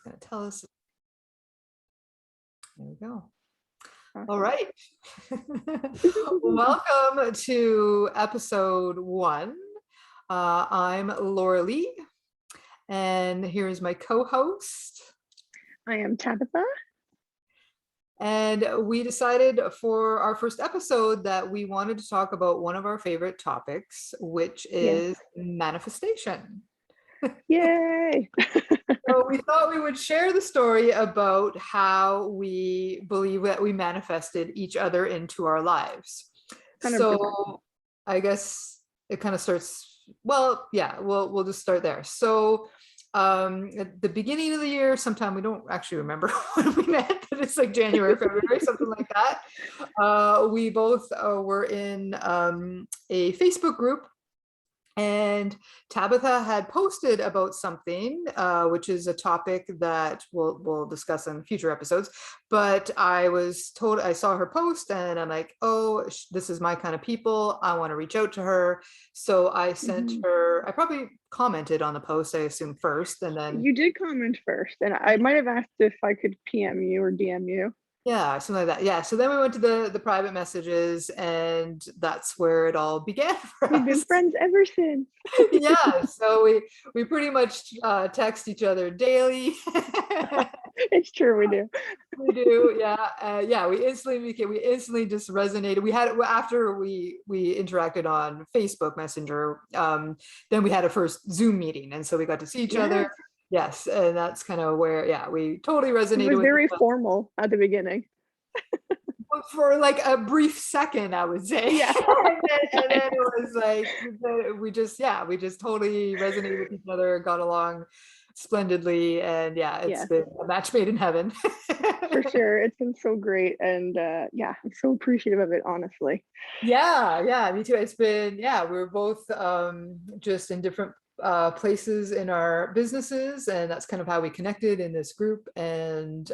going to tell us. There we go. Awesome. All right. Welcome to episode 1. I'm Laurah-Lee, and here is my co-host. I am Tabitha. And we decided for our first episode that we wanted to talk about one of our favorite topics, which is manifestation. Yay! So we thought we would share the story about how we believe that we manifested each other into our lives. 100%. So I guess it kind of starts, well, yeah, we'll just start there. So at the beginning of the year, sometime, we don't actually remember when we met, but it's like January, February, something like that. We both were in a Facebook group. And Tabitha had posted about something, which is a topic that we'll discuss in future episodes. But I was told, I saw her post and I'm like, oh, this is my kind of people. I want to reach out to her. So I sent her, I probably commented on the post, I assume, first. And then you did comment first. And I might have asked if I could PM you or DM you. Yeah, something like that. Yeah. So then we went to the private messages, and that's where it all began for us. We've been friends ever since. Yeah. So we pretty much text each other daily. It's true, we do. We do. Yeah. Yeah. We instantly just resonated. We had, after we interacted on Facebook Messenger, then we had a first Zoom meeting, and so we got to see each other. Yes, and that's kind of where, we totally resonated. It was very formal at the beginning. For like a brief second, I would say. Yeah. and then it was like, we just totally resonated with each other, got along splendidly, and it's been a match made in heaven. For sure. It's been so great, and I'm so appreciative of it, honestly. Yeah, me too. It's been, we're both just in different places in our businesses, and that's kind of how we connected in this group. And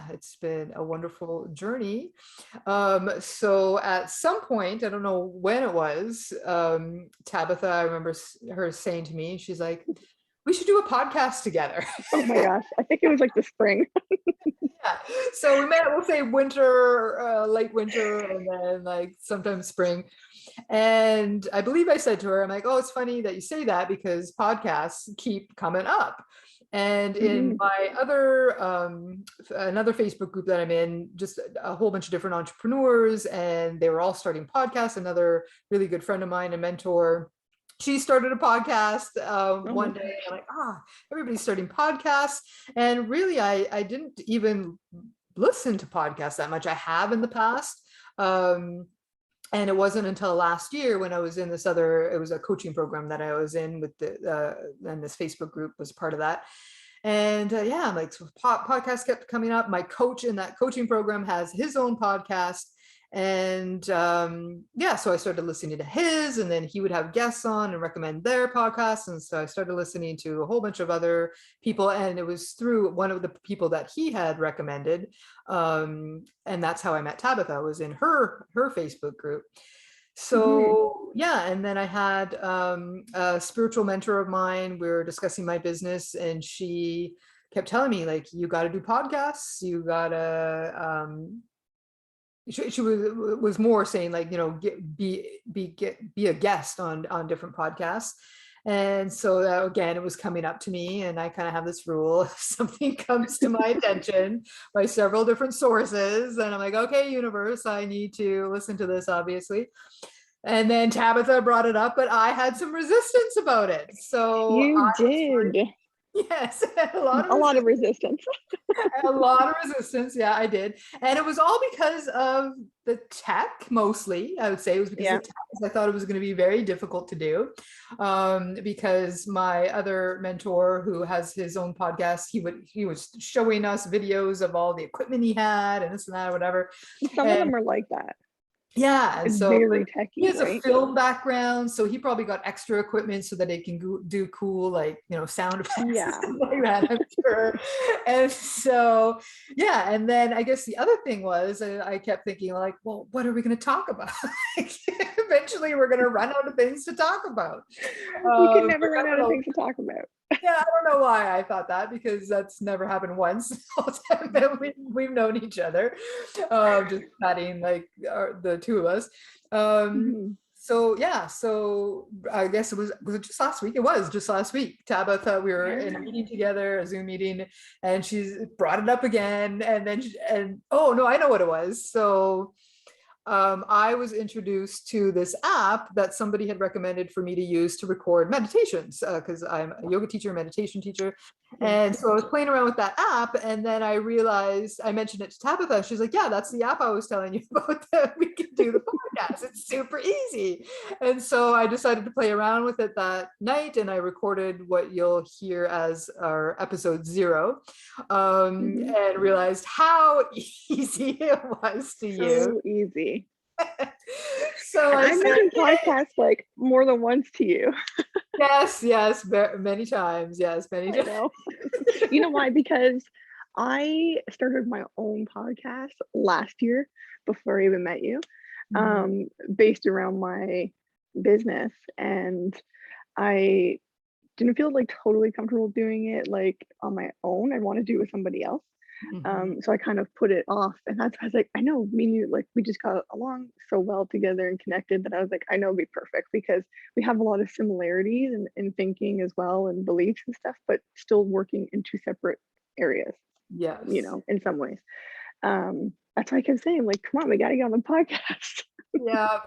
it's been a wonderful journey. So at some point, I don't know when it was, Tabitha, I remember her saying to me, she's like, we should do a podcast together. Oh my gosh, I think it was like the spring. So we met, we'll say winter, late winter, and then like sometimes spring. And I believe I said to her, I'm like, oh, it's funny that you say that, because podcasts keep coming up. And in my other, another Facebook group that I'm in, just a whole bunch of different entrepreneurs, and they were all starting podcasts. Another really good friend of mine, a mentor, she started a podcast one day. I'm like, everybody's starting podcasts. And really, I didn't even listen to podcasts that much. I have in the past. And it wasn't until last year when I was in this it was a coaching program that I was in with and this Facebook group was part of that. And I'm like, so podcasts kept coming up. My coach in that coaching program has his own podcast. And so I started listening to his, and then he would have guests on and recommend their podcasts. And so I started listening to a whole bunch of other people, and it was through one of the people that he had recommended. And that's how I met Tabitha, was in her Facebook group. So and then I had a spiritual mentor of mine. We were discussing my business, and she kept telling me, like, you got to do podcasts, you gotta she was more saying, like, be a guest on different podcasts. And so again, it was coming up to me, and I kind of have this rule: if something comes to my attention by several different sources, and I'm like, okay, universe, I need to listen to this, obviously. And then Tabitha brought it up, but I had some resistance about it. So you did. Yes, a lot of resistance. A lot of resistance. Yeah, I did. And it was all because of the tech, mostly. I would say it was because of tech. I thought it was going to be very difficult to do, because my other mentor, who has his own podcast, he was showing us videos of all the equipment he had and this and that, or whatever. Some of them are like that. Yeah, and it's so very techy, he has a film background, so he probably got extra equipment so that it can do cool, like, sound effects, like that, I'm sure. And so and then I guess the other thing was, I kept thinking, like, well, what are we going to talk about? Eventually we're going to run out of things to talk about. We can never run out of things to talk about. Yeah, I don't know why I thought that, because that's never happened once the whole time that we've known each other. Just chatting, like the two of us. Mhm. So yeah, so I guess was it just last week? It was just last week. Tabitha, we were in a Yeah. meeting together, a Zoom meeting, and she's brought it up again, and then and oh no, I know what it was. So I was introduced to this app that somebody had recommended for me to use to record meditations, because I'm a yoga teacher, meditation teacher. Yes. And so I was playing around with that app, and then I realized, I mentioned it to Tabitha. She's like, yeah, that's the app I was telling you about, that we can do the podcast. It's super easy. And so I decided to play around with it that night, and I recorded what you'll hear as our episode 0, Mhm. and realized how easy it was to use. So easy. So And I I said, mentioned "Yay." podcasts like more than once to you. Yes, yes, many times. Yes, many I times. know. You know why? Because I started my own podcast last year before I even met you, Mhm. based around my business. And I didn't feel like totally comfortable doing it like on my own. I want to do it with somebody else. Mhm. So I kind of put it off. And that's why I was like, I know me and you, like, we just got along so well together and connected that I was like, I know it'd be perfect because we have a lot of similarities in thinking as well and beliefs and stuff, but still working in two separate areas, Yes. in some ways. That's why I kept saying, like, come on, we got to get on the podcast. Yeah.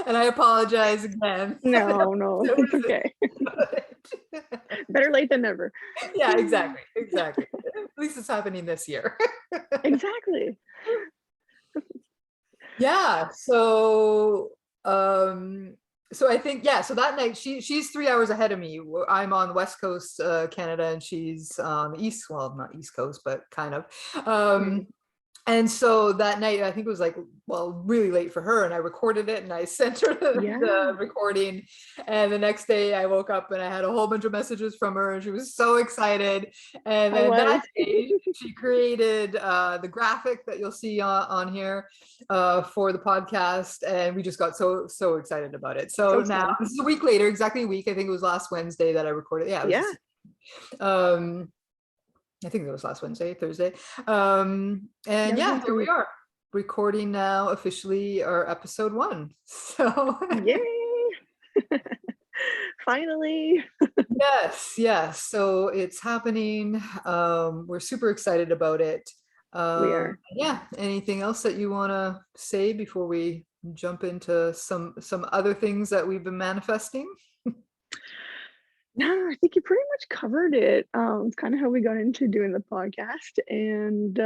And I apologize again. No, no, So it's okay. Better late than never. yeah, exactly. Exactly. At least it's happening this year. Exactly. Yeah. So I think, yeah, so that night she's 3 hours ahead of me. I'm on the West Coast, Canada, and she's on the East, well, not East Coast, but kind of. Mm, And so that night, I think it was like, well, really late for her, and I recorded it and I sent her the yeah, recording. And the next day I woke up and I had a whole bunch of messages from her, and she was so excited. And I then was. that day she created the graphic that you'll see on here for the podcast. And we just got so excited about it. So So now fun. this is a week later, exactly a week. I think it was last Wednesday that I recorded. Yeah, it was Yeah. just, um, I think it was last Wednesday, Thursday. Yeah, And it was yeah, last here we week. are, recording now officially our episode 1. So Yay! Finally. yes, yes. So it's happening. We're super excited about it. We are. Yeah, anything else that you want to say before we jump into some other things that we've been manifesting? No, I think you pretty much covered it. It's kind of how we got into doing the podcast. And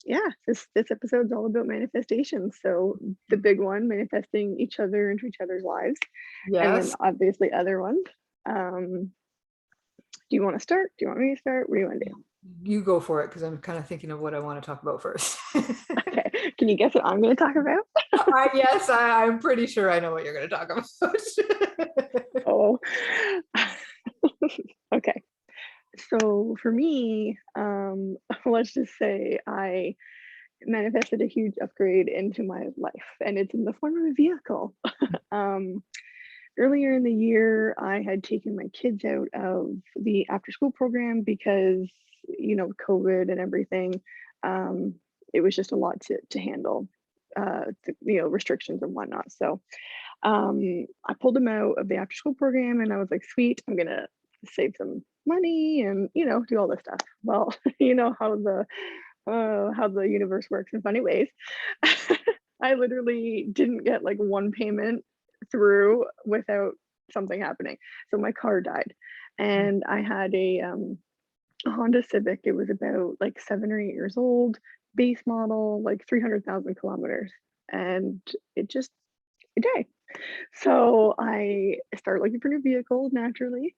yeah, this episode's all about manifestation. So the big one, manifesting each other into each other's lives, and then Yes, obviously other ones. Um, do you want to start? Do you want me to start? What do you want to do? you go for it, because I'm kind of thinking of what I want to talk about first. Okay. Can you guess what I'm going to talk about? Yes, I'm pretty sure I know what you're going to talk about. Oh, okay. So for me, let's just say I manifested a huge upgrade into my life, and it's in the form of a vehicle. um, Earlier in the year, I had taken my kids out of the after school program because, COVID and everything. Um, it was just a lot to handle, restrictions and whatnot. So I pulled them out of the after school program and I was like, sweet, I'm going to save some money and, do all this stuff. Well, you know how the universe works in funny ways. I literally didn't get like one payment through without something happening. So my car died, and I had a Honda Civic. It was about like 7 or 8 years old, base model, like 300,000 kilometers, and it died. So I started looking for new vehicles naturally,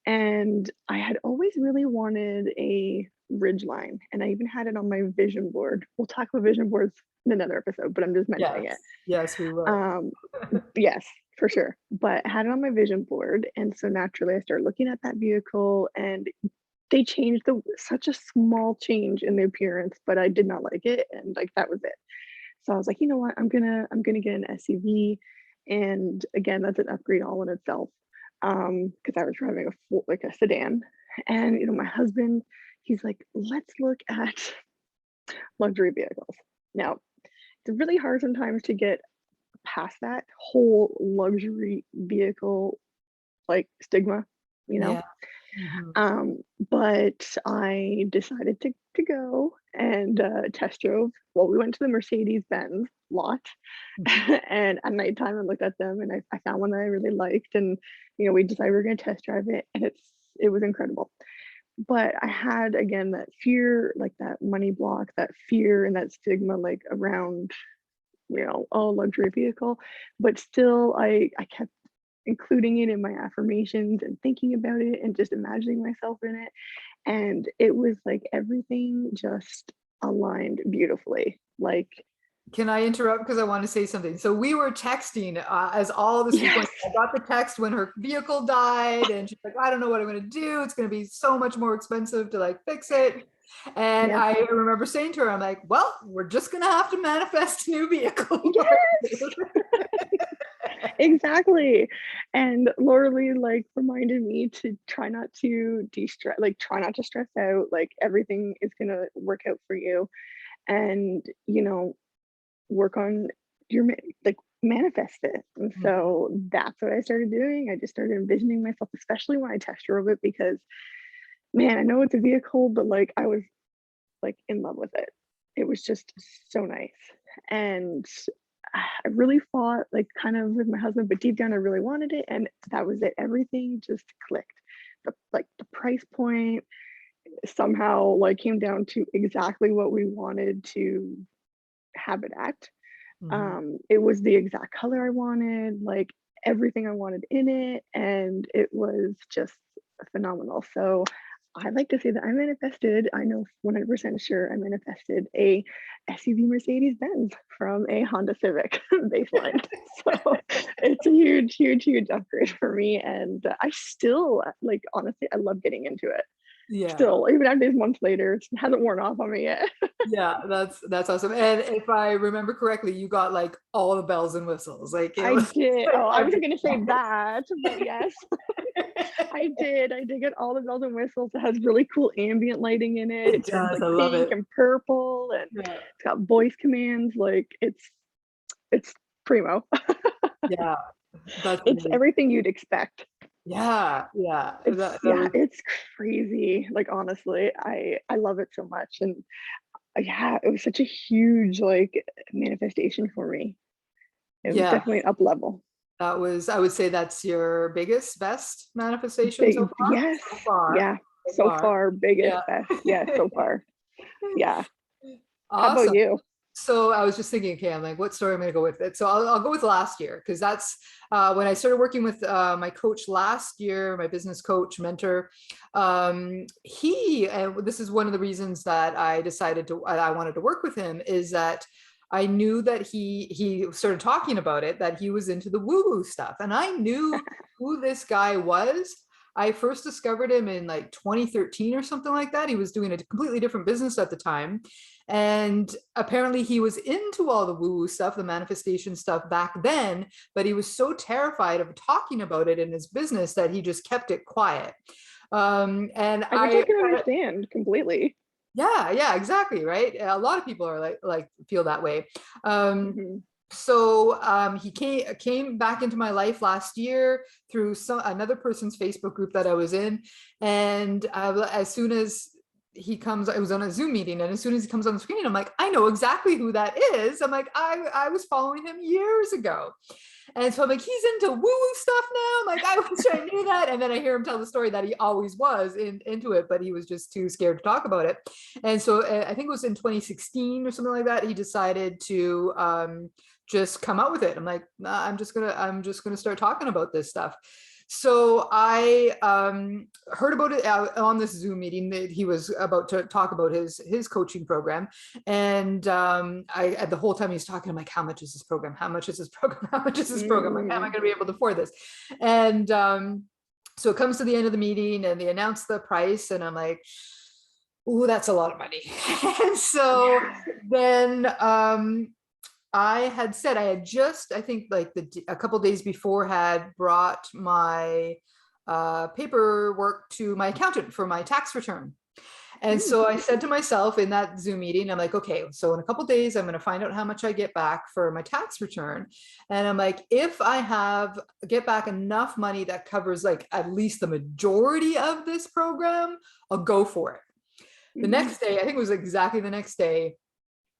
and I had always really wanted a Ridgeline, and I even had it on my vision board. We'll talk about vision boards in another episode, but I'm just mentioning it. Yes, yes, we will. Um, yes, for sure. But I had it on my vision board, and so naturally I started looking at that vehicle, and they changed such a small change in the appearance, but I did not like it, and like that was it. So I was like, you know what, I'm gonna get an SUV, and again, that's an upgrade all in itself. because I was driving a sedan, and my husband, he's like, let's look at luxury vehicles. Now, it's really hard sometimes to get past that whole luxury vehicle like stigma, you know. Yeah. Mhm. But I decided to go and test drove. Well, we went to the Mercedes Benz lot, and at nighttime I looked at them and I found one that I really liked, and we decided we were going to test drive it, and it was incredible. But I had again that fear, like that money block, that fear and that stigma, like around oh, luxury vehicle. But still, I kept including it in my affirmations and thinking about it and just imagining myself in it. And it was like everything just aligned beautifully. Like, Can I interrupt because I want to say something? So we were texting as all this was going. yes, I got the text when her vehicle died, and she's like, "I don't know what I'm going to do. It's going to be so much more expensive to like fix it." And yep, I remember saying to her, "I'm like, well, we're just going to have to manifest a new vehicle." yes, exactly. And Laurah-Lee like reminded me to try not to de-stress, like try not to stress out. Like everything is gonna work out for you, and work on your like manifest it. And Mhm. so that's what I started doing. I just started envisioning myself, especially when I test drove it, because man, I know it's a vehicle, but like I was like in love with it. It was just so nice. And I really fought like kind of with my husband, but deep down I really wanted it. And that was it. Everything just clicked. The price point somehow like came down to exactly what we wanted to have it at. Mhm. It was the exact color I wanted, like everything I wanted in it, and it was just phenomenal. So I like to say that I manifested, I know 100% sure I manifested a SUV Mercedes Benz from a Honda Civic baseline. So it's a huge, huge, huge upgrade for me. And I still, like, honestly, I love getting into it. Yeah. Still, even after these months later, it hasn't worn off on me yet. Yeah, that's awesome. And if I remember correctly, you got like all the bells and whistles. Like it I was did. like Oh, I wasn't gonna say everything. that, but yes, I did. I did get all the bells and whistles. It has really cool ambient lighting in it. It It turns does. like I love pink it. and purple, and Yeah. it's got voice commands. Like it's primo. Yeah. That's It's amazing. everything you'd expect. Yeah. Yeah. It's That yeah, was it's crazy. Like honestly, I love it so much, and yeah, it was such a huge like manifestation for me. It was yeah. definitely an up level. That was, I would say that's your biggest, best manifestation so Big, far? yes, So far. yeah. So So far. far, biggest, Yeah. best, yeah. So far, yeah. How about Awesome. you? So I was just thinking, okay, I'm like, what story am I going to go with it? So I'll go with last year because that's when I started working with my coach last year, my business coach, mentor. And this is one of the reasons that I decided I wanted to work with him is that I knew that he started talking about it, that he was into the woo-woo stuff. And I knew who this guy was. I first discovered him in like 2013 or something like that. He was doing a completely different business at the time. And apparently he was into all the woo-woo stuff, the manifestation stuff back then, but he was so terrified of talking about it in his business that he just kept it quiet. And Which I I can understand completely. yeah, exactly, right? A lot of people are like feel that way. Um, Hmm. he came back into my life last year through another person's Facebook group that I was in, and as soon as he comes, I was on a Zoom meeting, and as soon as he comes on the screen, I'm like, I know exactly who that is. I'm like, I was following him years ago. And so I'm like, he's into woo-woo stuff now. I'm like, I wish I knew that. And then I hear him tell the story that he always was into it, but he was just too scared to talk about it. And so I think it was in 2016 or something like that, he decided to just come out with it. I'm like, nah, I'm just gonna start talking about this stuff. So I heard about it on this Zoom meeting that he was about to talk about his coaching program, and I the whole time he's talking, I'm like, how much is this program? How much is this program? How much is this program? Like, how am I Mm, going to be able to afford this? And so it comes to the end of the meeting, and they announce the price, and I'm like, ooh, that's a lot of money. And so yeah. then I had said I had just, I think like a couple days before, had brought my paperwork to my accountant for my tax return. And so I said to myself in that Zoom meeting, I'm like, okay, so in a couple of days, I'm going to find out how much I get back for my tax return. And I'm like, if I get back enough money that covers like at least the majority of this program, I'll go for it. The next day, I think it was exactly the next day,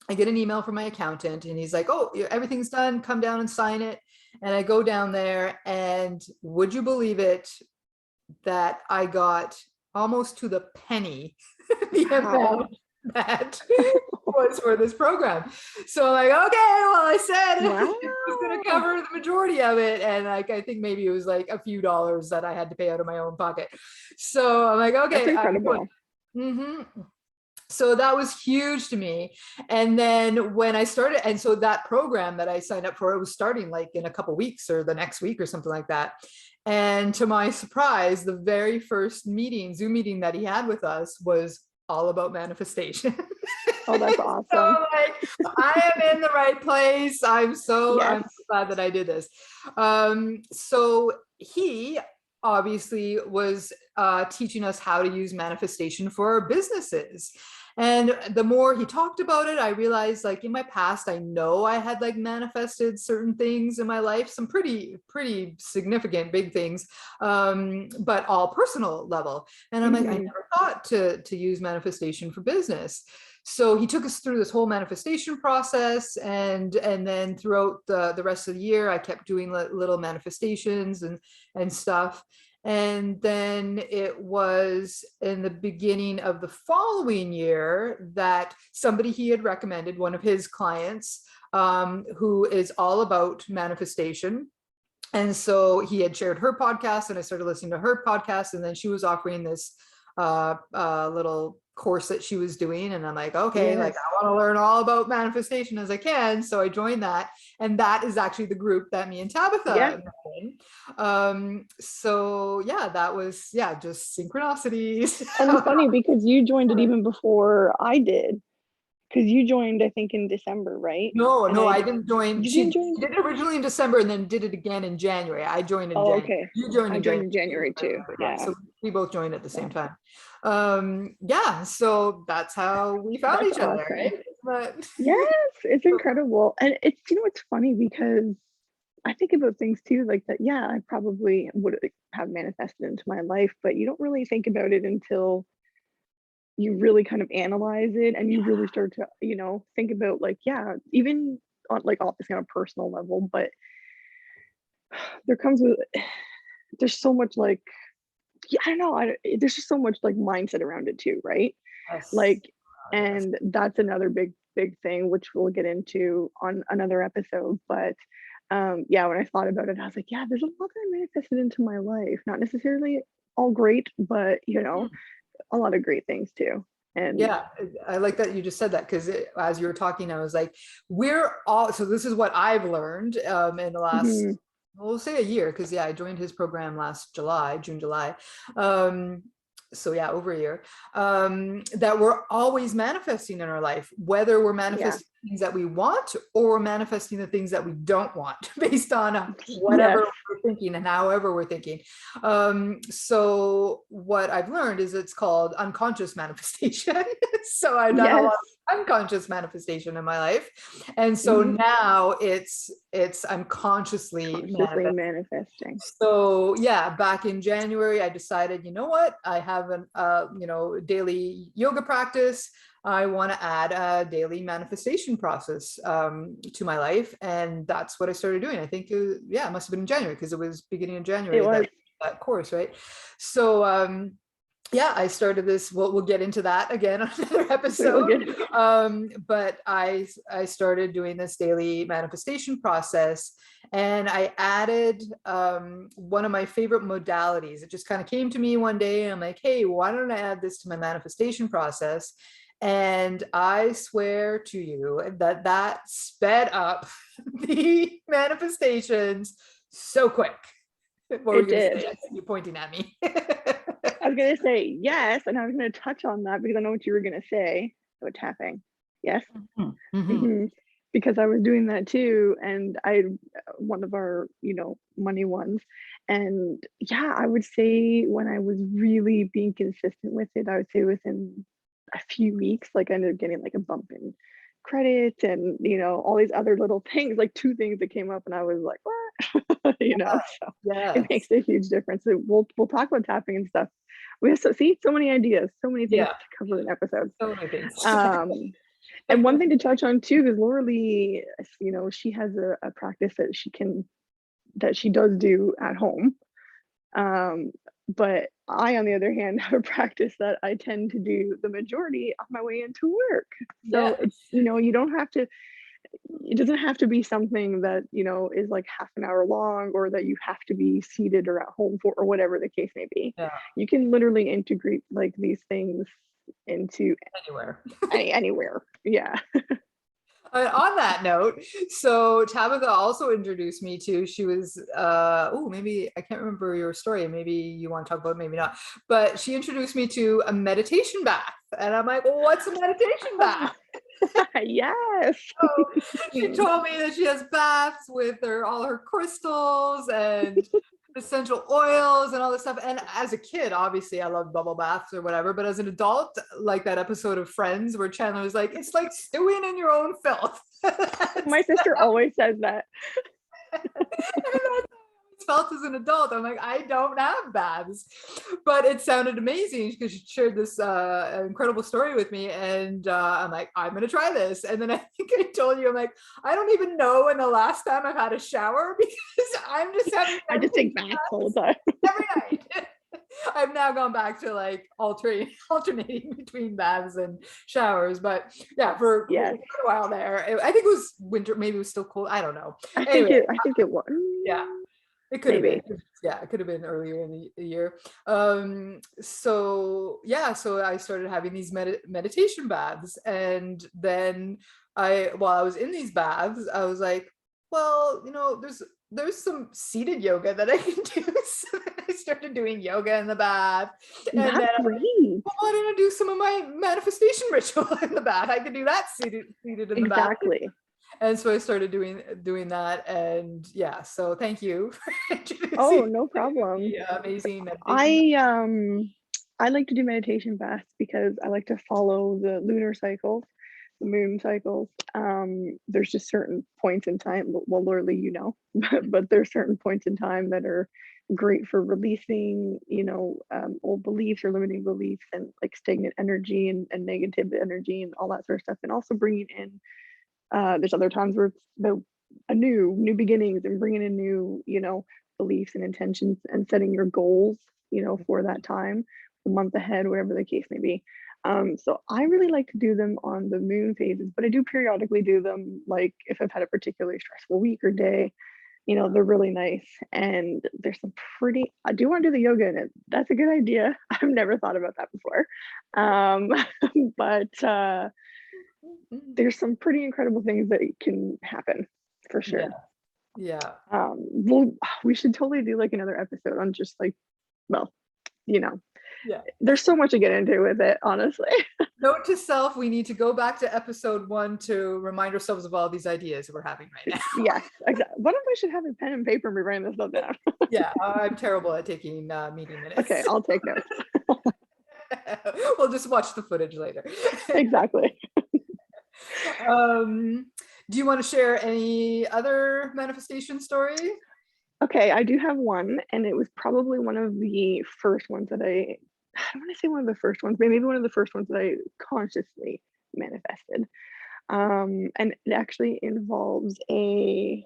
I get an email from my accountant and he's like, oh, everything's done. Come down and sign it. And I go down there, and would you believe it, that I got almost to the penny the amount that was for this program. So I'm like, okay, well, I said it was going to cover the majority of it. And like, I think maybe it was like a few dollars that I had to pay out of my own pocket. So I'm like, okay. That's incredible. So that was huge to me. And then when I started, and so that program that I signed up for, it was starting like in a couple weeks or the next week or something like that. And to my surprise, the very first Zoom meeting that he had with us was all about manifestation. Oh, that's awesome. So like, I am in the right place. I'm so glad that I did this. So he obviously was teaching us how to use manifestation for our businesses. And the more he talked about it, I realized like in my past, I know I had like manifested certain things in my life, some pretty significant big things, but all personal level. And I'm like, I never thought to use manifestation for business. So he took us through this whole manifestation process, and then throughout the rest of the year, I kept doing little manifestations and stuff. And then it was in the beginning of the following year that somebody he had recommended, one of his clients, who is all about manifestation. And so he had shared her podcast, and I started listening to her podcast, and then she was offering this little course that she was doing, and I'm like, okay, like I want to learn all about manifestation as I can. So I joined that, and that is actually the group that me and Tabitha so yeah, that was just synchronicities. And it's funny because you joined it even before I did, because you joined I think in December, right? No, I didn't join. You She didn't join? did it originally in December and then did it again in January. I joined in January. Okay. You joined in January too. Yeah. So we both joined at the same time. So that's how we found each other, right? But yes, it's incredible. And it's, it's funny because I think about things too, like that. Yeah, I probably would have manifested into my life, but you don't really think about it until you really kind of analyze it, and you really start to, think about like, even on like obviously on a personal level, but there's so much like, I don't know, there's just so much like mindset around it too, right? yes. Like, and that's another big thing, which we'll get into on another episode. But when I thought about it, I was like, there's a lot that I manifested into my life. Not necessarily all great, but a lot of great things too. And I like that you just said that, because as you were talking, I was like, so this is what I've learned in the last, we'll say a year, because I joined his program last June, July. So over a year, that we're always manifesting in our life, whether we're manifesting things that we want or we're manifesting the things that we don't want, based on whatever we're thinking and however we're thinking. So what I've learned is it's called unconscious manifestation. So I've done a lot of unconscious manifestation in my life, and so now I'm consciously manifesting. So back in January, I decided, you know what, I have a daily yoga practice. I want to add a daily manifestation process to my life, and that's what I started doing. I think it must have been in January, because it was beginning of January that course, right? So I started this. We'll get into that again on another episode. But I started doing this daily manifestation process, and I added one of my favorite modalities. It just kind of came to me one day, and I'm like, hey, why don't I add this to my manifestation process? And I swear to you that sped up the manifestations so quick. What did. You're pointing at me. I was going to say yes, and I was going to touch on that because I know what you were going to say about tapping. Yes. because I was doing that too, and I one of our, money ones. And yeah, I would say when I was really being consistent with it, I would say within a few weeks, like I ended up getting like a bump in credit and all these other little things, like two things that came up and I was like, what? So it Yes. makes a huge difference. So we'll talk about tapping and stuff. We have so many ideas, so many things Yeah. to cover in episodes. So many things. And one thing to touch on too is Laurah-Lee, she has a practice that she does do at home. But I, on the other hand, have a practice that I tend to do the majority on my way into work. So Yeah. it's, you don't have to, it doesn't have to be something that, is like half an hour long or that you have to be seated or at home for, or whatever the case may be. Yeah. You can literally integrate like these things into Anywhere. anywhere. Yeah. On that note, so Tabitha also introduced me to, she was, maybe I can't remember your story. Maybe you want to talk about it, maybe not. But she introduced me to a meditation bath. And I'm like, well, what's a meditation bath? Yes. So she told me that she has baths with all her crystals and essential oils and all this stuff. And as a kid, obviously I loved bubble baths or whatever, but as an adult, like that episode of Friends where Chandler was like, it's like stewing in your own filth. My sister always says that. Felt as an adult. I'm like, I don't have baths, but it sounded amazing because she shared this incredible story with me, and I'm like, I'm gonna try this. And then I think I told you, I'm like, I don't even know when the last time I've had a shower because I'm just having I just take baths all the time every night. I've now gone back to like alternating between baths and showers, but yeah, for yes. a while there, I think it was winter, maybe it was still cold, I don't know. I Anyway, think it was. yeah. It could have Maybe. been. Yeah, it could have been earlier in the year. So I started having these meditation baths, and then while I was in these baths, I was like, well, there's some seated yoga that I can do. So I started doing yoga in the bath, and That's then great. well, why don't I do some of my manifestation ritual in the bath? I could do that seated in the bath. Exactly. And so I started doing that, and yeah. So thank you for introducing Oh, no problem. the amazing meditation. I like to do meditation baths because I like to follow the lunar cycles, the moon cycles. There's just certain points in time. Well, Laurah-Lee, but there's certain points in time that are great for releasing, old beliefs or limiting beliefs and like stagnant energy and negative energy and all that sort of stuff, and also bringing in. There's other times where it's a new beginnings and bringing in new, beliefs and intentions and setting your goals, for that time, the month ahead, whatever the case may be. So I really like to do them on the moon phases, but I do periodically do them like if I've had a particularly stressful week or day. They're really nice, and there's some pretty. I do want to do the yoga in it. That's a good idea. I've never thought about that before, but. There's some pretty incredible things that can happen for sure. Yeah. We should totally do like another episode on just like, Yeah. There's so much to get into with it, honestly. Note to self: we need to go back to episode 1 to remind ourselves of all these ideas we're having right now. Yes, exactly. What if I should have a pen and paper and be writing this stuff down? Yeah, I'm terrible at taking meeting minutes. Okay, I'll take notes. We'll just watch the footage later. Exactly. Do you want to share any other manifestation story? Okay, I do have one, and it was probably one of the first ones that I don't want to say one of the first ones, maybe one of the first ones that I consciously manifested. And it actually involves oh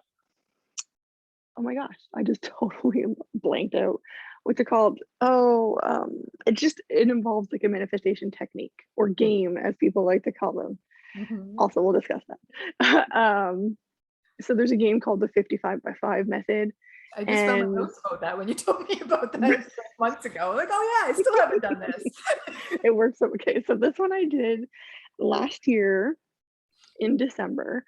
my gosh, I just totally blanked out. What's it called? It involves like a manifestation technique or game, as people like to call them. Mm-hmm. Also, we'll discuss that. So there's a game called the 55x5 method. I just found my notes about that when you told me about that months ago. I'm like, oh yeah, I still haven't done this. It works okay. So this one I did last year in December.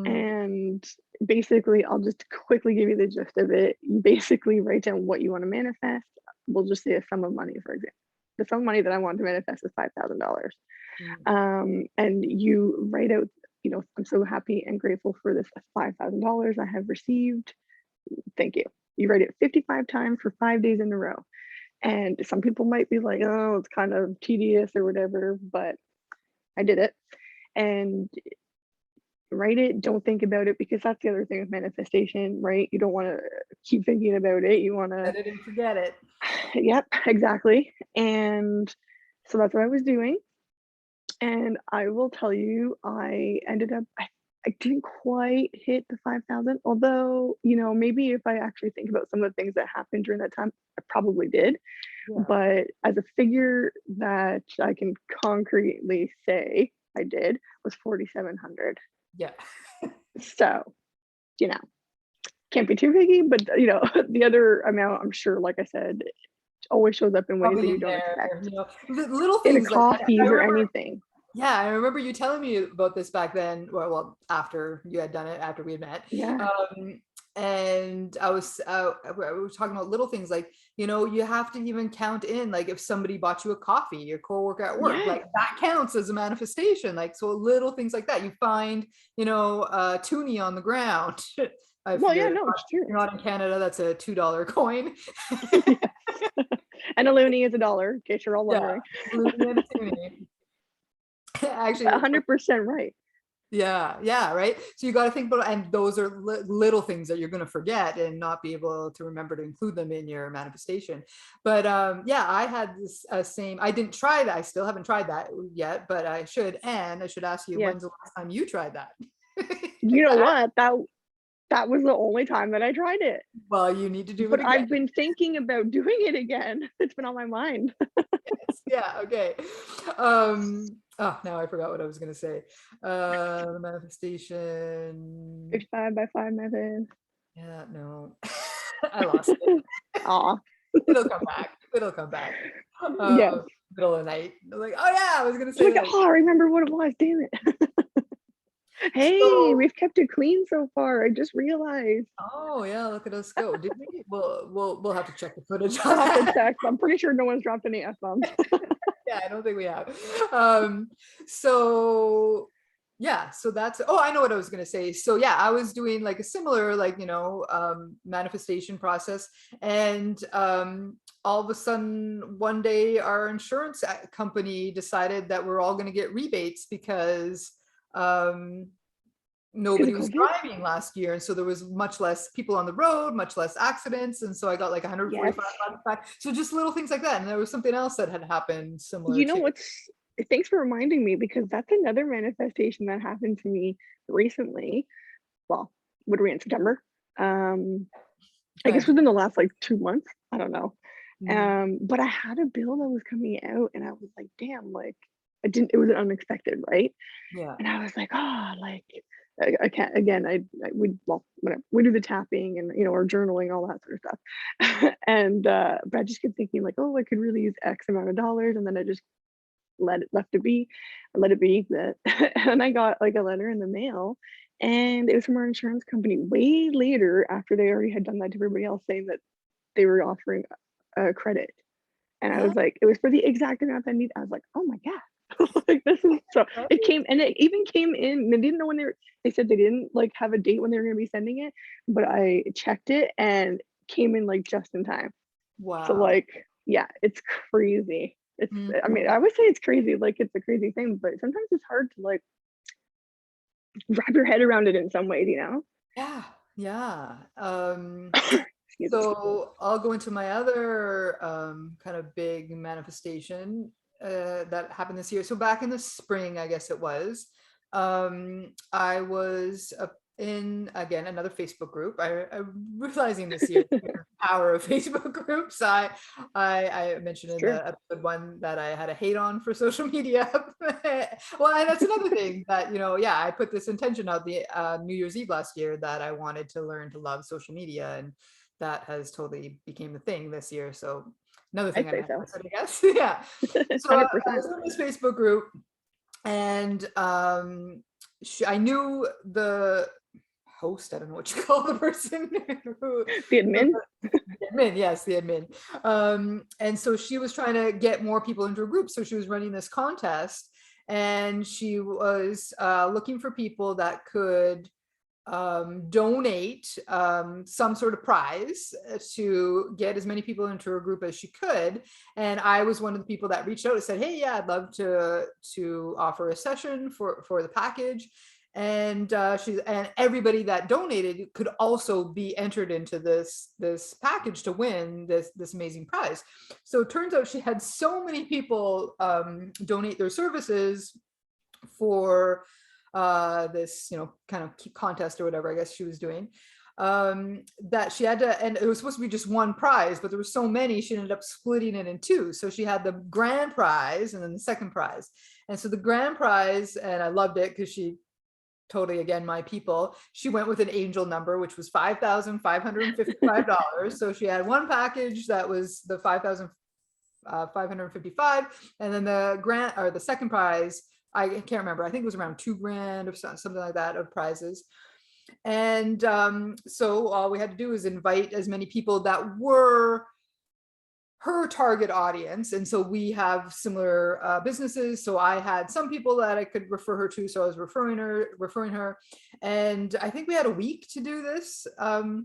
And basically, I'll just quickly give you the gist of it. You basically write down what you want to manifest. We'll just say a sum of money, for example. The sum of money that I want to manifest is $5,000. And you write out I'm so happy and grateful for this $5,000 I have received. Thank you. You write it 55 times for 5 days in a row. And some people might be like, oh, it's kind of tedious or whatever, but I did it. And write it, don't think about it, because that's the other thing with manifestation, right? You don't want to keep thinking about it. You want to, Set it and forget it. yep, exactly. And so that's what I was doing. And I will tell you, I ended up, I didn't quite hit the 5,000, although, maybe if I actually think about some of the things that happened during that time, I probably did. Yeah. But as a figure that I can concretely say I did was 4,700. Yeah. So, can't be too picky, but the other amount, I'm sure, like I said, always shows up in ways that Probably you in don't there, expect. little In a things like that. coffees or anything. Yeah, I remember you telling me about this back then. Well, after you had done it, after we had met. Yeah. And I was we were talking about little things like, you have to even count in, like, if somebody bought you a coffee, your coworker at work, Yes. like that counts as a manifestation. Like, so little things like that. You find, a toonie on the ground. Well, yeah, no, it's true. You're not in Canada, that's a $2 coin. Yes. And a loonie is $1, in case you're all wondering. Yeah, loonie and a toonie. Actually, 100% right. yeah, right. So you got to think about, and those are little things that you're going to forget and not be able to remember to include them in your manifestation. But yeah, I had this same. I didn't try that. I still haven't tried that yet, but I should. And I should ask you, Yes. when's the last time you tried that? You know what? That was the only time that I tried it. Well, you need to do it But again. I've been thinking about doing it again. It's been on my mind. Yes, yeah, okay. Oh, now I forgot what I was going to say. The manifestation. 55 by 5 method. Yeah, no. I lost it. Aw. It'll come back. It'll come back. Yes. Middle of the night. I'm like, oh yeah, I was going to It's say like, that. oh, I remember what it was. Damn it. Hey, So, we've kept it clean so far. I just realized. oh yeah, look at us go. Did we? We'll have to check the footage I'll on have to that. check. I'm pretty sure no one's dropped any F-bombs. Yeah, I don't think we have. So yeah, so that's, oh, I know what I was going to say. So yeah, I was doing like a similar, like, manifestation process. And all of a sudden one day our insurance company decided that we're all going to get rebates because nobody was driving last year, and so there was much less people on the road, much less accidents, and so I got like 145 back. So just little things like that. And there was something else that had happened similar. You know what's, thanks for reminding me, because that's another manifestation that happened to me recently. Well, what are we in, September? I guess within the last like 2 months. I don't know. But I had a bill that was coming out and I was like, damn, like it was unexpected, right? Yeah. And I was like, oh, like I can't, again, whatever, we do the tapping and, or journaling, all that sort of stuff. And, but I just kept thinking like, oh, I could really use X amount of dollars. And then I just let it be. And I got like a letter in the mail, and it was from our insurance company way later, after they already had done that to everybody else, saying that they were offering a credit. And I was like, it was for the exact amount I need. I was like, oh my God. Like, this is so, it came, and it even came in, they didn't know when they said they didn't like have a date when they were going to be sending it, but I checked it and came in like just in time. Wow. So like, yeah, it's crazy. It's, I mean, I would say it's crazy, like it's a crazy thing, but sometimes it's hard to like wrap your head around it in some ways, Yeah. So I'll go into my other kind of big manifestation that happened this year. So back in the spring, I guess it was, I was in, again, another Facebook group. I'm realizing this year the power of Facebook groups. I mentioned in the episode 1 that I had a hate on for social media. Well, and that's another thing that, I put this intention out the New Year's Eve last year that I wanted to learn to love social media, and that has totally became the thing this year. So another thing I guess. Yeah. So I was in this Facebook group, and I knew the host, I don't know what you call the person who, the admin. Yes, the admin. And so she was trying to get more people into a group, so she was running this contest, and she was looking for people that could donate some sort of prize to get as many people into her group as she could. And I was one of the people that reached out and said, hey, yeah, I'd love to offer a session for the package. And and everybody that donated could also be entered into this package to win this amazing prize. So it turns out she had so many people donate their services for this, kind of contest or whatever I guess she was doing, that she had to, and it was supposed to be just one prize, but there were so many, she ended up splitting it in two. So she had the grand prize and then the second prize. And so the grand prize, and I loved it because she totally, again, my people, she went with an angel number, which was $5,555. So she had one package that was the 5,555, and then the grant, or the second prize, I can't remember, I think it was around $2,000 or something like that of prizes. And so all we had to do was invite as many people that were her target audience. And so we have similar businesses. So I had some people that I could refer her to. So I was referring her. And I think we had a week to do this. And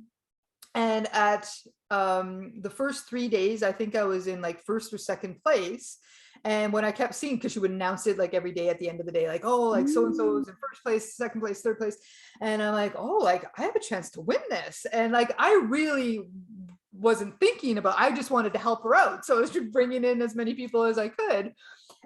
at the first 3 days, I think I was in like first or second place. And when I kept seeing, because she would announce it like every day at the end of the day, like, oh, like so-and-so is in first place, second place, third place. And I'm like, oh, like I have a chance to win this. And like, I really wasn't thinking about, I just wanted to help her out. So I was just bringing in as many people as I could.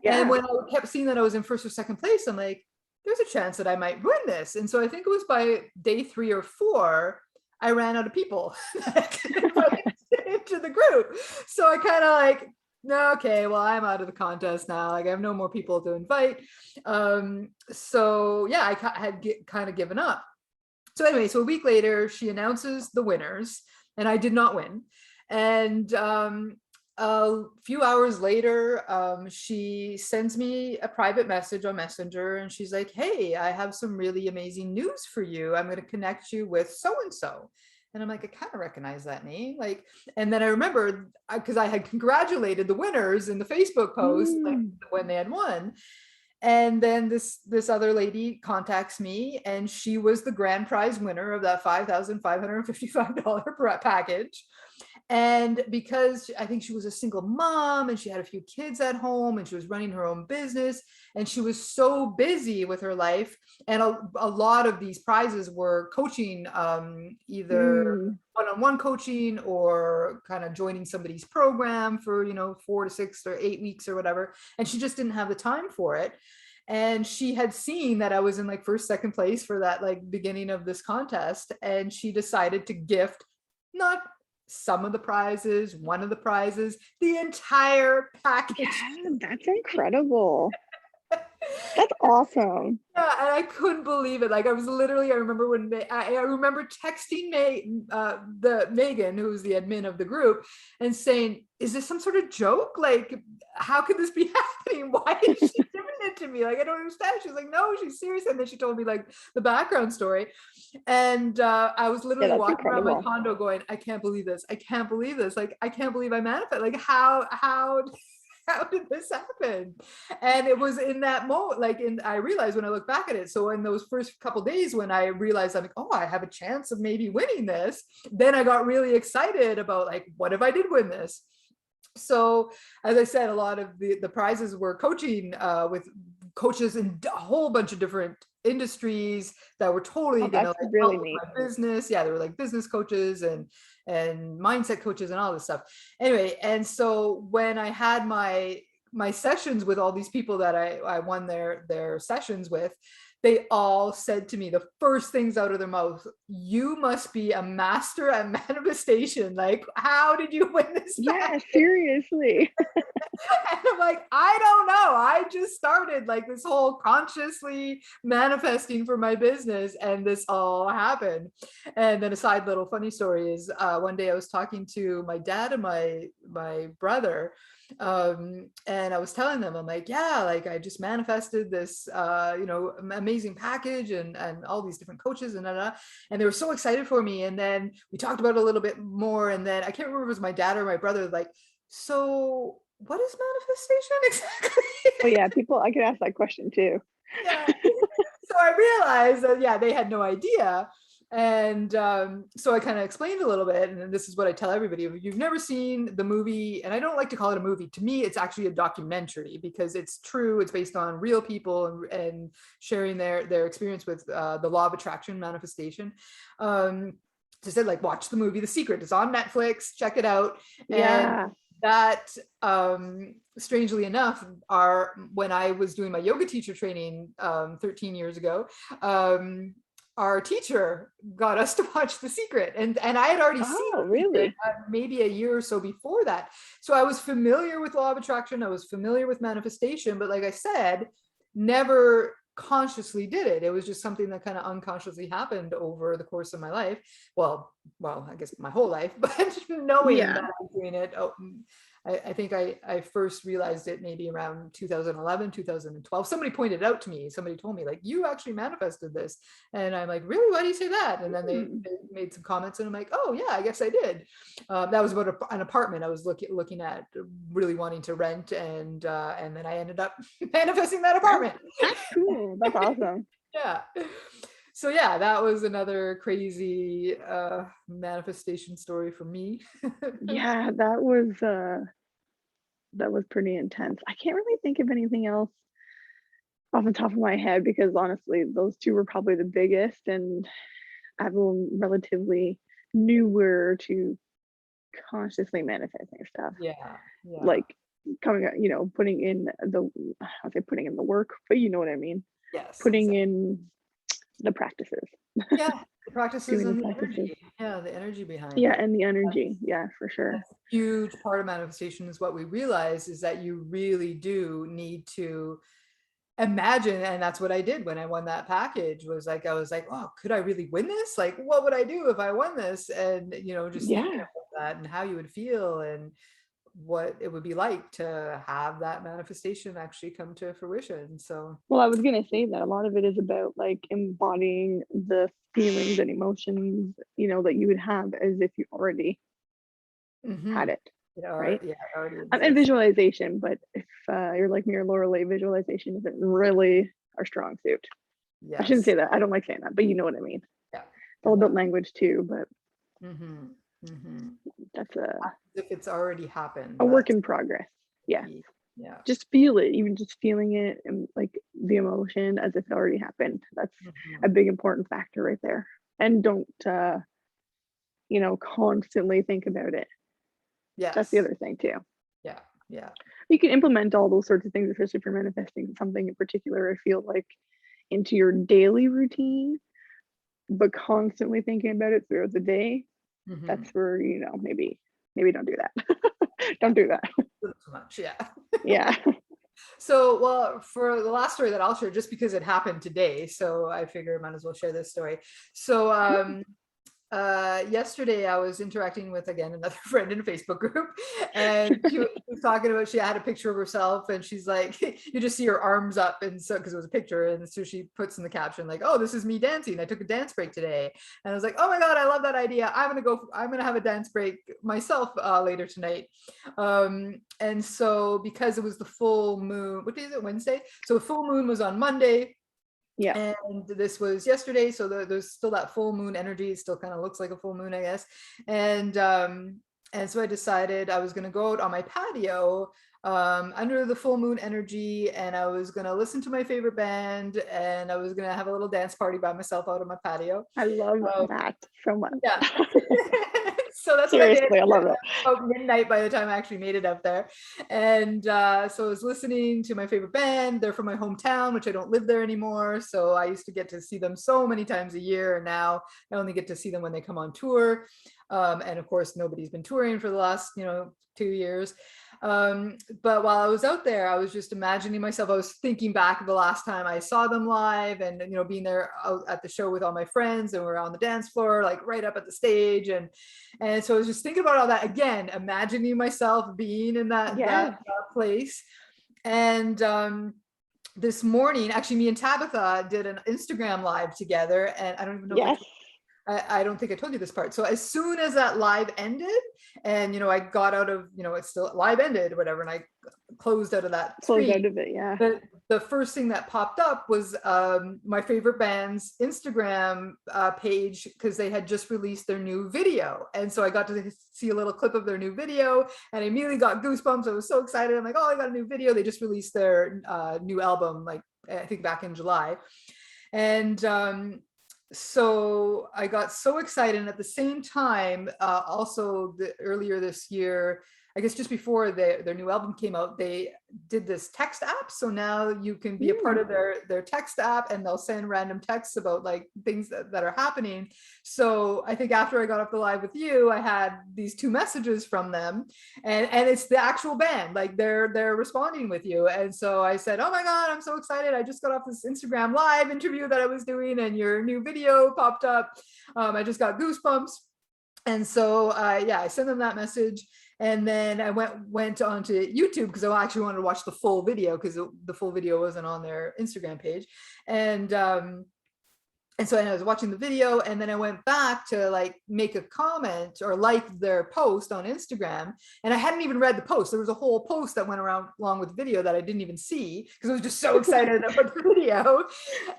Yeah. And when I kept seeing that I was in first or second place, I'm like, there's a chance that I might win this. And so I think it was by day 3 or 4, I ran out of people into the group. So I kind of like, no, okay, well, I'm out of the contest now. Like I have no more people to invite. So yeah, I had kind of given up. So anyway, so a week later, she announces the winners, and I did not win. And a few hours later, she sends me a private message on Messenger, and she's like, hey, I have some really amazing news for you. I'm going to connect you with so-and-so. And I'm like, I kind of recognize that name. Like, and then I remembered, because I had congratulated the winners in the Facebook post like, when they had won. And then this other lady contacts me, and she was the grand prize winner of that $5,555 package. And because I think she was a single mom and she had a few kids at home and she was running her own business, and she was so busy with her life, and a lot of these prizes were coaching, either one-on-one coaching or kind of joining somebody's program for 4 to 6 or 8 weeks or whatever, and she just didn't have the time for it. And she had seen that I was in like first, second place for that like beginning of this contest, and she decided to gift not some of the prizes, one of the prizes, the entire package. Yeah, that's incredible. That's awesome. Yeah, and I couldn't believe it. Like I remember when I remember texting Megan, who was the admin of the group, and saying, is this some sort of joke? Like, how could this be happening? Why is she giving it to me? Like, I don't understand. She's like, no, she's serious. And then she told me like the background story. And I was literally walking around my condo going, I can't believe this. I can't believe this. Like, I can't believe I manifested. Like, how did this happen? And it was in that moment, I realized when I look back at it. So in those first couple of days when I realized I'm like, oh, I have a chance of maybe winning this, then I got really excited about like, what if I did win this? So as I said, a lot of the prizes were coaching with coaches in a whole bunch of different industries that were totally going to like really help my business. Yeah, they were like business coaches and mindset coaches and all this stuff. Anyway, and so when I had my sessions with all these people that I won their sessions with, they all said to me the first things out of their mouth, you must be a master at manifestation. Like, how did you win this? Yeah, seriously. And I'm like, I don't know. I just started like this whole consciously manifesting for my business, and this all happened. And then a side little funny story is one day I was talking to my dad and my brother, and I was telling them, I'm like, yeah, like I just manifested this amazing package and all these different coaches and they were so excited for me. And then we talked about it a little bit more, and then I can't remember if it was my dad or my brother, like, so what is manifestation exactly? Oh yeah, people, I could ask that question too. Yeah. So I realized that, yeah, they had no idea. And so I kind of explained a little bit, and this is what I tell everybody. If you've never seen the movie, and I don't like to call it a movie, to me, it's actually a documentary because it's true. It's based on real people and sharing their experience with the law of attraction, manifestation. Just said, like, watch the movie The Secret. It's on Netflix. Check it out. Yeah. And that, strangely enough, when I was doing my yoga teacher training 13 years ago, our teacher got us to watch The Secret, and I had already seen Oh, really? maybe a year or so before that. So I was familiar with law of attraction, I was familiar with manifestation, but like I said, never consciously did it. It was just something that kind of unconsciously happened over the course of my life. Well, I guess my whole life, but knowing Yeah. that I was doing it, I think I first realized it maybe around 2011, 2012. Somebody pointed it out to me. Somebody told me, like, you actually manifested this. And I'm like, really? Why do you say that? And then they made some comments, and I'm like, oh yeah, I guess I did. That was about an apartment I was looking at, really wanting to rent. And then I ended up manifesting that apartment. That's cool. That's awesome. Yeah. So yeah, that was another crazy manifestation story for me. Yeah, that was pretty intense. I can't really think of anything else off the top of my head because honestly, those two were probably the biggest, and I'm relatively newer to consciously manifesting stuff. Yeah, yeah. Like coming out, putting in I say putting in the work, but you know what I mean. Yes, Putting exactly. in the practices. Yeah, the practices Doing and the the practices. energy. Yeah, the energy behind Yeah, it. and the energy. Yeah, for sure. That's a huge part of manifestation, is what we realize is that you really do need to imagine. And that's what I did when I won that package. Was like, I was like, oh, could I really win this? Like, what would I do if I won this? And just thinking Yeah. about that and how you would feel and what it would be like to have that manifestation actually come to fruition. So Well, I was gonna say that a lot of it is about like embodying the feelings and emotions, that you would have as if you already had mhm. it, It right? already, yeah, it already And exists. visualization, but if you're like me or Laurah-Lee, visualization isn't really our strong suit. I shouldn't Yes. say that. I don't like saying that, but you know what I mean. Yeah. It's all No, about that. language too, but Mhm. Mhm. that's If it's already happened, a work that's in progress. Yeah. yeah. Just feel it, even just feeling it and like the emotion as if it already happened. That's a Mhm. big important factor right there. And don't constantly think about it. That's the Yes. other thing too. Yeah. Yeah. You can implement all those sorts of things, especially if you're manifesting something in particular, I feel like, into your daily routine, but constantly thinking about it throughout the day, that's Mhm. where, maybe don't do that. Yeah. Don't do that. Too much. Yeah. Yeah. So, well, for the last story that I'll share, just because it happened today, so I figure I might as well share this story. So, yesterday I was interacting with, again, another friend in a Facebook group, and she was talking about, she had a picture of herself, and she's like, you just see her arms up, and so, because it was a picture, and so she puts in the caption like, oh, this is me dancing, I took a dance break today. And I was like, oh my god, I love that idea, I'm gonna have a dance break myself later tonight. And so, because it was the full moon, what day is it, Wednesday, so the full moon was on Monday, Yeah. and this was yesterday, so there's still that full moon energy. It still kind of looks like a full moon, I guess. And so I decided I was going to go out on my patio under the full moon energy, and I was going to listen to my favorite band, and I was going to have a little dance party by myself out on my patio. I love um, that so much. yeah. So that's what I did. Seriously, I love it. About midnight by the time I actually made it up there. And so I was listening to my favorite band. They're from my hometown, which I don't live there anymore. So I used to get to see them so many times a year. And now I only get to see them when they come on tour. And of course, nobody's been touring for the last, 2 years. But while I was out there, I was just imagining myself, I was thinking back of the last time I saw them live, and being there out at the show with all my friends, and we're on the dance floor, like right up at the stage. And so I was just thinking about all that again, imagining myself being in that Yes. place. And this morning, actually, me and Tabitha did an Instagram live together, and I don't even know if I Yes. told I don't think I told you this part. So as soon as that live ended, and I got out of, it's still live ended or whatever, and I closed out of that Close screen, out of it, yeah. the first thing that popped up was my favorite band's Instagram page, because they had just released their new video. And so I got to see a little clip of their new video, and I immediately got goosebumps. I was so excited. I'm like, oh, I got a new video. They just released their new album, like I think back in July. And so I got so excited. And at the same time, also earlier this year, I guess just before their new album came out, they did this text app. So now you can be a part of their text app, and they'll send random texts about like things that are happening. So I think after I got off the live with you, I had these 2 messages from them, and it's the actual band, like they're responding with you. And so I said, oh my God, I'm so excited. I just got off this Instagram live interview that I was doing, and your new video popped up. I just got goosebumps. And so I sent them that message. And then I went onto YouTube, because I actually wanted to watch the full video, because the full video wasn't on their Instagram page. And so I was watching the video, and then I went back to like make a comment or like their post on Instagram, and I hadn't even read the post. There was a whole post that went around along with the video that I didn't even see, because I was just so excited about the video.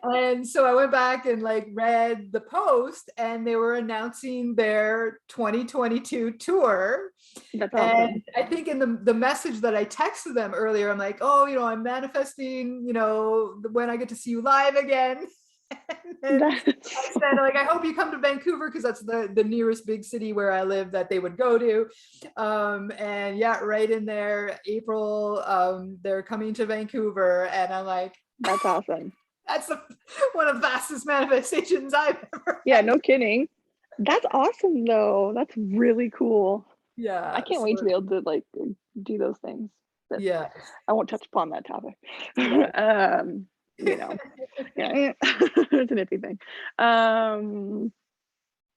And so I went back and like read the post, and they were announcing their 2022 tour. That's awesome. And I think in the message that I texted them earlier, I'm like, oh, I'm manifesting, when I get to see you live again. And I said, like, I hope you come to Vancouver, because that's the nearest big city where I live that they would go to. And yeah, right in there, April, they're coming to Vancouver. And I'm like, that's awesome. That's one of the fastest manifestations I've ever had. Yeah, no kidding. That's awesome though. That's really cool. Yeah. I can't wait to be able to like do those things. But yeah. I won't touch upon that topic. Yeah. Yeah, it's an iffy thing.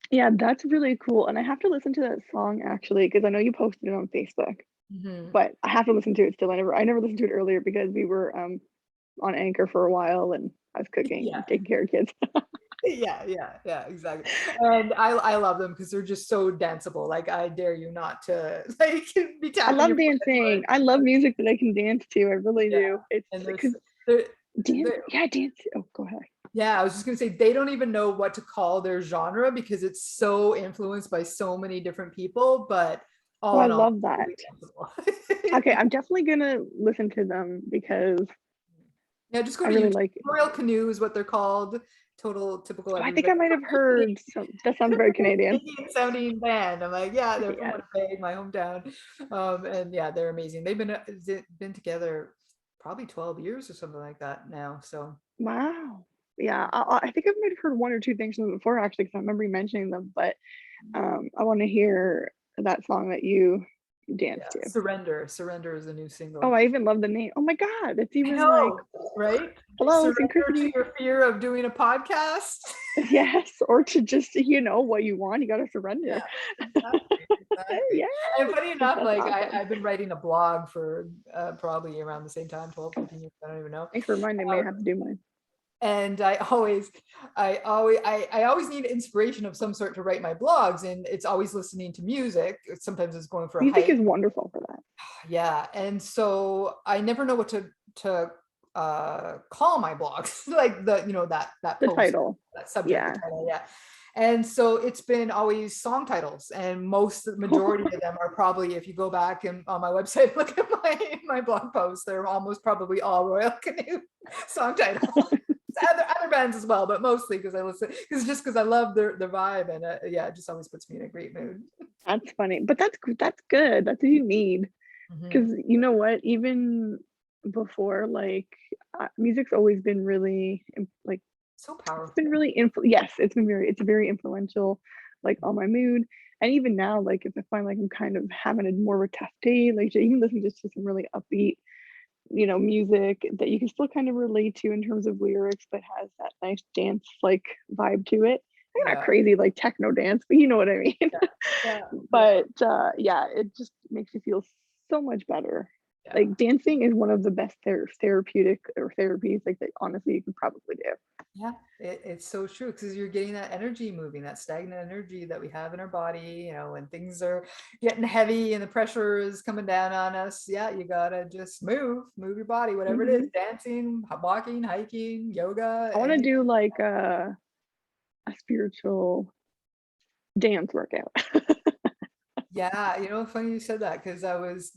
Yeah, that's really cool. And I have to listen to that song actually, because I know you posted it on Facebook. But I have to listen to it still. I never listened to it earlier, because we were on Anchor for a while, and I was cooking and taking care of kids. yeah, exactly. And I love them, because they're just so danceable. Like, I dare you not to like be tapping. I love dancing. I love music that I can dance to. I really do. It's because dance. Oh, go ahead. Yeah, I was just gonna say, they don't even know what to call their genre, because it's so influenced by so many different people. But all I love that. Okay, I'm definitely gonna listen to them, because just go to really YouTube. like Royal Canoe is what they're called. Total typical. I think I might have heard that sounds very Canadian sounding band. I'm like, yeah, they're from Winnipeg, my hometown. And yeah, they're amazing. They've been together probably 12 years or something like that now. So wow. Yeah, I think I might have heard 1 or 2 things from them before, actually, because I remember you mentioning them. But I want to hear that song that you dance to. Surrender is a new single. Oh, I even love the name. Oh my God, it's even like, right? Hello, surrender to your fear of doing a podcast. Yes, or to just what you want, you got to surrender. Yeah, exactly. Yeah. And funny enough, like awesome. I've been writing a blog for probably around the same time, 12, 15 years. I don't even know. Thanks for reminding me. I have to do mine. And I always need inspiration of some sort to write my blogs, and it's always listening to music. Sometimes it's going for a hike. Music is wonderful for that. Yeah, and so I never know what to call my blogs, like the post, title, that subject, the title, yeah. And so it's been always song titles, and the majority of them are probably, if you go back and on my website, look at my blog posts, they're almost probably all Royal Canoe song titles. Other bands as well, but mostly because I listen, because I love their vibe, and it just always puts me in a great mood. That's funny, but that's good. That's what you need, because you know what, even before, like music's always been really like so powerful. It's been really it's very influential, like on my mood. And even now, like if I find like I'm kind of having a more of a tough day, like to even listen just to some really upbeat music that you can still kind of relate to in terms of lyrics, but has that nice dance like vibe to it. Not crazy like techno dance, but you know what I mean. But it just makes you feel so much better. Like dancing is one of the best therapeutic or therapies like that honestly you could probably do. Yeah, it's so true, because you're getting that energy moving, that stagnant energy that we have in our body, you know, when things are getting heavy and the pressure is coming down on us. Yeah, you gotta just move your body, whatever it is, dancing, walking, hiking, yoga. I want to do like a spiritual dance workout. Yeah, you know, funny you said that, because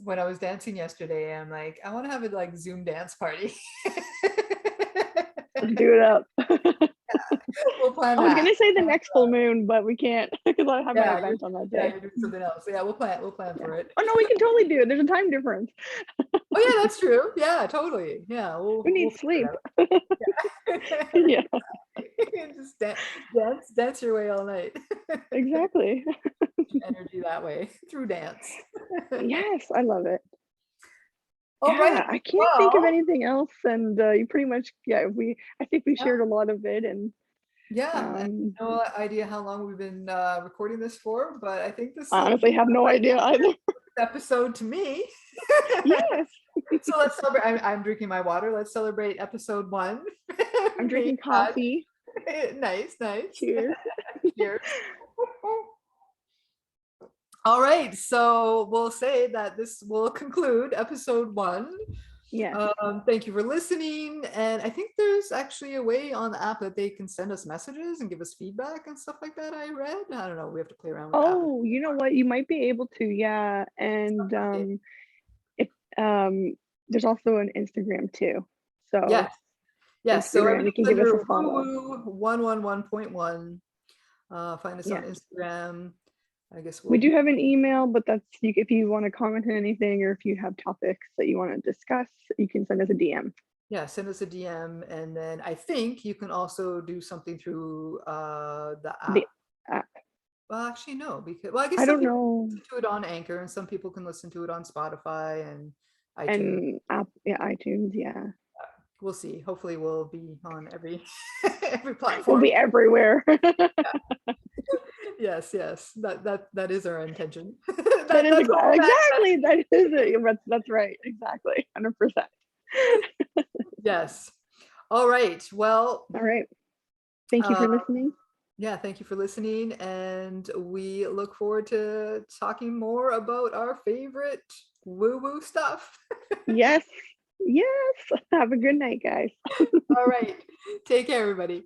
when I was dancing yesterday, I'm like, I want to have a like Zoom dance party. Let's do it up. We'll plan I was that. gonna say the next full moon, but we can't because I have my Yeah, event on that yeah, day. you're doing something else. So yeah, we'll plan for it. Oh no, we can totally do it. There's a time difference. Oh yeah, that's true. Yeah, totally. Yeah, We need we'll figure sleep. it out. Yeah, Just dance your way all night. exactly. Energy that way through dance. Yes, I love it. All Yeah, right. I can't think of Well, anything else, and you pretty much, yeah, I think we yeah, shared a lot of it, and yeah. And no idea how long we've been recording this for, but I think this I will honestly be have no idea either. episode to me. Yes, So let's celebrate. I'm drinking my water. Let's celebrate episode 1. I'm drinking coffee. Nice. Cheers. Cheers. All right, so we'll say that this will conclude episode 1. Yes. Thank you for listening. And I think there's actually a way on the app that they can send us messages and give us feedback and stuff like that. I read. I don't know. We have to play around with the app. Oh, you know what? You might be able to, yeah. And if there's also an Instagram too. So Yes. So Instagram, you can give us a follow. 111.1. Find us on Yeah. Instagram. I guess We do have an email, but that's if you want to comment on anything or if you have topics that you want to discuss, you can send us a DM. Yeah, send us a DM, and then I think you can also do something through the app. The app. Well, actually, no, because I guess I some don't people know. listen to it on Anchor, and some people can listen to it on Spotify and iTunes. And app, yeah, iTunes, yeah. We'll see. Hopefully, we'll be on every platform. We'll be everywhere. Yes. That is our intention. That is exactly that is it. That's right. Exactly. 100%. Yes. All right. Well. All right. Thank you for listening. Yeah, thank you for listening, and we look forward to talking more about our favorite woo-woo stuff. Yes. Have a good night, guys. All right. Take care, everybody.